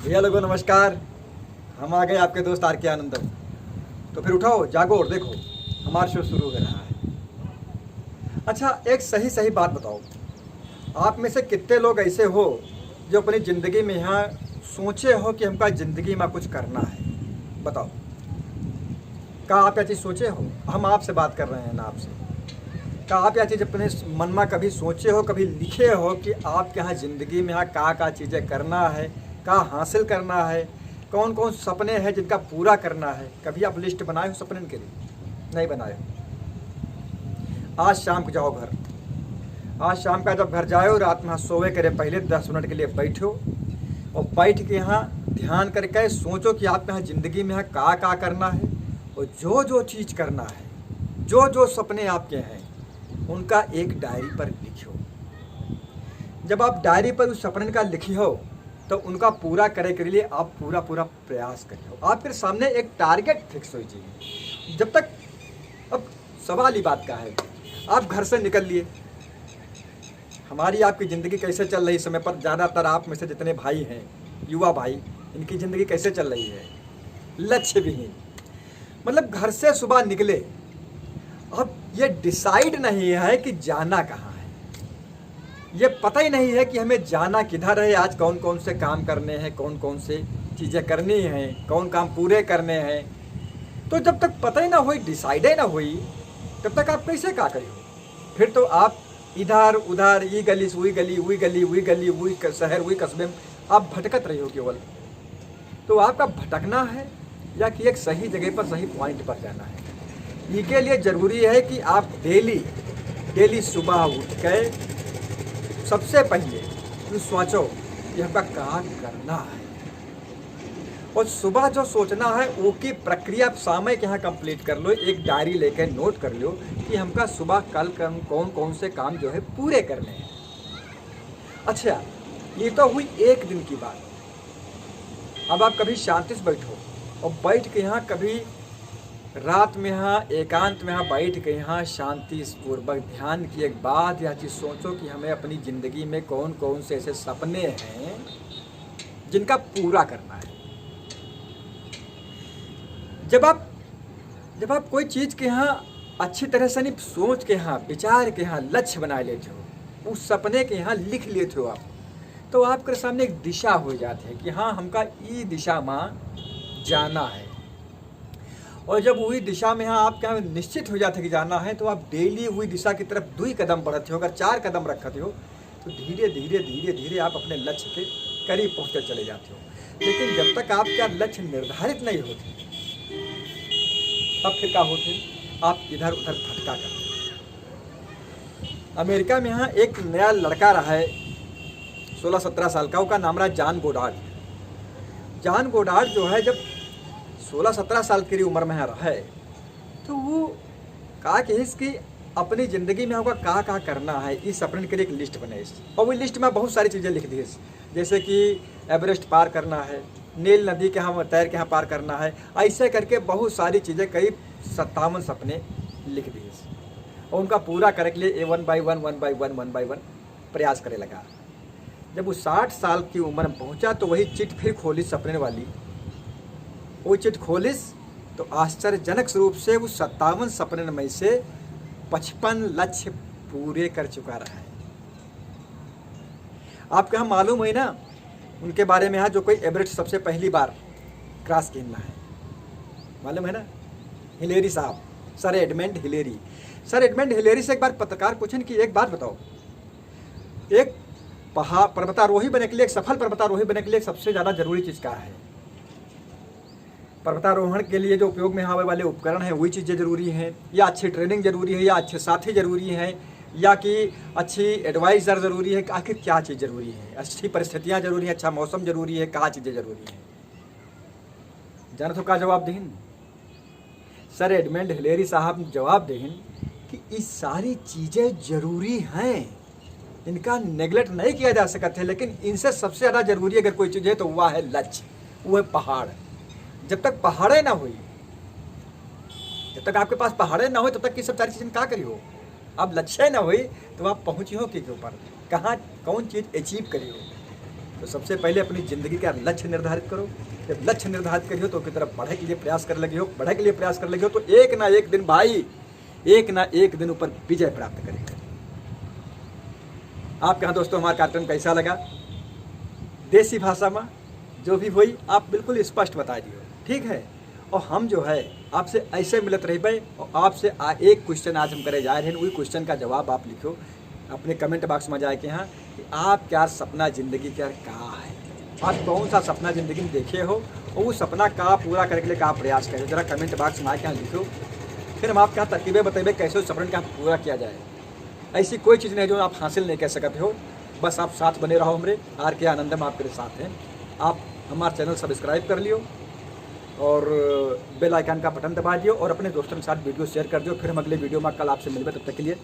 भैया लोगों नमस्कार। हम आ गए आपके दोस्त आर के आनंदम। तो फिर उठाओ, जागो और देखो, हमारा शो शुरू हो रहा है। अच्छा, एक सही सही बात बताओ, आप में से कितने लोग ऐसे हो जो अपनी ज़िंदगी में यहाँ सोचे हो कि हमका ज़िंदगी में कुछ करना है? बताओ, क्या आप यह चीज़ सोचे हो? हम आपसे बात कर रहे हैं ना, आपसे। क्या आप यह चीज़ अपने मन में कभी सोचे हो, कभी लिखे हो कि आपके यहाँ ज़िंदगी में यहाँ क्या चीज़ें करना है, क्या हासिल करना है, कौन कौन सपने हैं जिनका पूरा करना है? कभी आप लिस्ट बनाए हो सपने के लिए? नहीं बनाए हो। आज शाम को जाओ घर। आज शाम का जब घर जाओ, रात में यहाँ सोवे करे पहले 10 मिनट के लिए बैठो और बैठ के यहाँ ध्यान करके सोचो कि आप यहाँ ज़िंदगी में यहाँ क्या करना है, और जो जो चीज़ करना है, जो जो सपने आपके हैं, उनका एक डायरी पर लिखो। जब आप डायरी पर उस सपने का लिखी हो तो उनका पूरा करे के लिए आप पूरा पूरा प्रयास करिए। आप फिर सामने एक टारगेट फिक्स हो जाइए। जब तक, अब सवाल ही बात का है, आप घर से निकल लिए, हमारी आपकी ज़िंदगी कैसे चल रही इस समय पर? ज़्यादातर आप में से जितने भाई हैं, युवा भाई, इनकी ज़िंदगी कैसे चल रही है? लक्ष्य विहीन। मतलब घर से सुबह निकले, अब ये डिसाइड नहीं है कि जाना कहाँ है, ये पता ही नहीं है कि हमें जाना किधर है, आज कौन कौन से काम करने हैं, कौन कौन से चीज़ें करनी हैं, कौन काम पूरे करने हैं। तो जब तक पता ही ना हुई, डिसाइड ही ना हुई, तब तक आप कैसे क्या करिए? फिर तो आप इधर उधर, ये गली से वही गली, वही गली वही गली, वही शहर वही कस्बे में आप भटकत रही हो केवल। तो आपका भटकना है या कि एक सही जगह पर, सही पॉइंट पर जाना है? इसके लिए ज़रूरी है कि आप डेली सुबह उठ के सबसे पहले तुम सोचो कि हमका क्या करना है, और सुबह जो सोचना है वो की प्रक्रिया समय के यहाँ कंप्लीट कर लो। एक डायरी लेकर नोट कर लो कि हमका सुबह कल कौन कौन से काम जो है पूरे करने हैं। अच्छा, ये तो हुई एक दिन की बात। अब आप कभी शांति से बैठो और बैठ के यहाँ कभी रात में यहाँ एकांत में यहाँ बैठ के यहाँ शांति पूर्वक ध्यान किए के बाद यह चीज़ सोचो कि हमें अपनी ज़िंदगी में कौन कौन से ऐसे सपने हैं जिनका पूरा करना है। जब आप कोई चीज़ के यहाँ अच्छी तरह से नहीं सोच के यहाँ, विचार के यहाँ लक्ष्य बना लेते हो, उस सपने के यहाँ लिख लेते हो आप, तो आपके सामने एक दिशा हो जाती है कि हाँ, हमका ई दिशा में जाना है। और जब वही दिशा में यहाँ आपके यहाँ निश्चित हो जाते कि जाना है, तो आप डेली वही दिशा की तरफ 2 कदम बढ़ते हो। अगर 4 कदम रखते हो तो धीरे धीरे धीरे धीरे आप अपने लक्ष्य के करीब पहुँचते चले जाते हो। लेकिन जब तक आपका लक्ष्य निर्धारित नहीं होते, तब फिर क्या होते? आप इधर उधर भटका करते। अमेरिका में यहाँ एक नया लड़का रहा है 16-17 साल का, उसका नाम रहा जॉन गोडार्ड। जॉन गोडार्ड जो है, जब 16-17 साल की उम्र में रहा है, तो वो कहा कि इसकी अपनी ज़िंदगी में होगा क्या करना है, इस सपने के लिए एक लिस्ट बनाई। और वो लिस्ट में बहुत सारी चीज़ें लिख दी, जैसे कि एवरेस्ट पार करना है, नील नदी के यहाँ तैर के यहाँ पार करना है, ऐसे करके बहुत सारी चीज़ें, करीब 57 सपने लिख दिए। और उनका पूरा करने के लिए 1 by 1 प्रयास करे लगा। जब वो 60 साल की उम्र में पहुँचा तो वही चिट फिर खोली सपने वाली। वो चिट खोलिस तो आश्चर्यजनक रूप से वो 57 सपने में से 55 लक्ष्य पूरे कर चुका रहा है। आपको हम मालूम है ना उनके बारे में, यहाँ जो कोई एवरेस्ट सबसे पहली बार क्रॉस किया है, मालूम है ना? हिलेरी साहब, sir Edmund Hillary. Sir Edmund Hillary से एक बार पत्रकार पूछें कि एक बात बताओ, एक पर्वतारोही बनने के लिए, एक सफल पर्वतारोही बनने के लिए सबसे ज़्यादा जरूरी चीज़ क्या है? पर्वतारोहण के लिए जो उपयोग में आने वाले उपकरण हैं, वही चीज़ें ज़रूरी हैं, या अच्छी ट्रेनिंग ज़रूरी है, या अच्छे साथी ज़रूरी हैं, या कि अच्छी एडवाइज़र ज़रूरी है? आखिर क्या चीज़ ज़रूरी है? अच्छी परिस्थितियाँ ज़रूरी हैं, अच्छा मौसम ज़रूरी है, क्या चीज़ें ज़रूरी हैं? जाना तो क्या जवाब दें? सर एडमंड हिलेरी साहब जवाब दें कि ये सारी चीज़ें ज़रूरी हैं, इनका नेगलेक्ट नहीं किया जा सकता है, लेकिन इनसे सबसे ज़्यादा ज़रूरी अगर कोई चीज़ है तो वह है लक्ष्य, वो है पहाड़। जब तक पहाड़े ना हुई, जब तक आपके पास पहाड़े ना हो, तब तक की सब सारी चीज़ें क्या करी हो? अब लक्ष्य ना हुई तो आप पहुँची हो कि ऊपर, कहाँ कौन चीज़ अचीव करी हो? तो सबसे पहले अपनी ज़िंदगी का लक्ष्य निर्धारित करो। जब लक्ष्य निर्धारित करियो तो उसकी तरफ बढ़े के लिए प्रयास कर लगे हो तो एक ना एक दिन भाई, एक ना एक दिन ऊपर विजय प्राप्त करेगा। आपके यहाँ दोस्तों हमारा कार्यक्रम कैसा लगा, देसी भाषा में जो भी हुई आप बिल्कुल स्पष्ट बता दियो, ठीक है। और हम जो है आपसे ऐसे मिलत रही भाई, और आपसे एक क्वेश्चन आज हम करे जा रहे हैं, वही क्वेश्चन का जवाब आप लिखो अपने कमेंट बॉक्स में जाके यहाँ कि आप क्या सपना ज़िंदगी क्या है, आप कौन सा सपना ज़िंदगी में देखे हो और वो सपना का पूरा करने के लिए का प्रयास करें, ज़रा कमेंट बॉक्स में आके यहाँ लिखो। फिर हम आपके यहाँ तरकीबें बताइए कैसे उस सपने का पूरा किया जाए। ऐसी कोई चीज़ नहीं जो आप हासिल नहीं कर सकते हो, बस आप साथ बने रहो हमरे आर के आनंदम आपके साथ हैं। आप हमारा चैनल सब्सक्राइब कर लियो और बेल आइकन का बटन दबा दियो और अपने दोस्तों के साथ वीडियो शेयर कर दियो। फिर हम अगले वीडियो में कल आपसे मिलते, तब तक के लिए